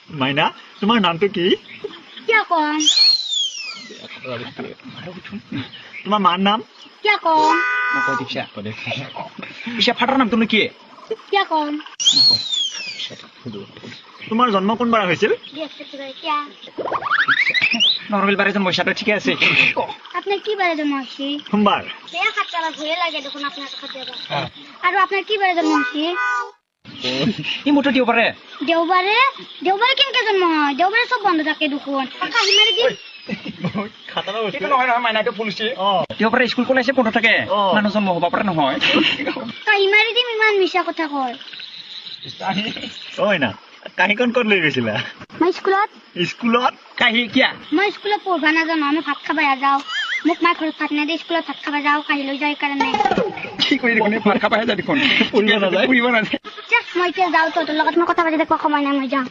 মাইনা তোমাৰ নামটো কি क्या कौन তোমাৰ মাৰ নাম क्या कौन পিছে ফাটাৰ নামটো নো কি क्या कौन তোমাৰ জন্ম কোন বাৰ হৈছিল देख सकते हो क्या নৰ্মেল বাৰে জন্ম হৈছা তই ঠিকে আছে আপনাৰ কি বাৰে জন্ম হয়েছে সোমবাৰ বেয়া খাচ্ছে আবাৰ ভয়ে লাগে দেখুন আপনাৰ খাদ্য আৰ আপনাৰ কি বাৰে জন্ম হয়েছে ই মোৰটো দিব পাৰে দেওবাৰে দেওবাৰে কেনকে জন্ম হয় দেওবাৰে সব বন্ধ থাকে দেখুন কাহি মাৰি দিন খাতাৰা এইটো নহয় নহয় মাইনাটো পুলিচে দিব পাৰে স্কুল কলেজে বন্ধ থাকে মানুহ জন্ম হ'ব পাৰে নহয় কাহি মারি দিম ইমান মিছা কথা কয় ঐ না কাহিখন ক'ত লৈ গৈছিলা মই স্কুলত স্কুলত কাহি কিয়া মই স্কুলত পঢ়বা নাজানো আমি ভাত খাবা যাওঁ মোক মায়ে ঘৰত ভাত নেদে স্কুলত ভাত খাবা যাওঁ কাহি লৈ যায় কাৰণে কি কৰি দেখোন ভাত খাবাহে যায় দেখোন ফুৰিব নাযায় ফুৰিব নাযায় মই এতিয়া যাওঁ তোৰ লগত মই কথা পাতি দেখুৱা সময় নাই মই যাওঁ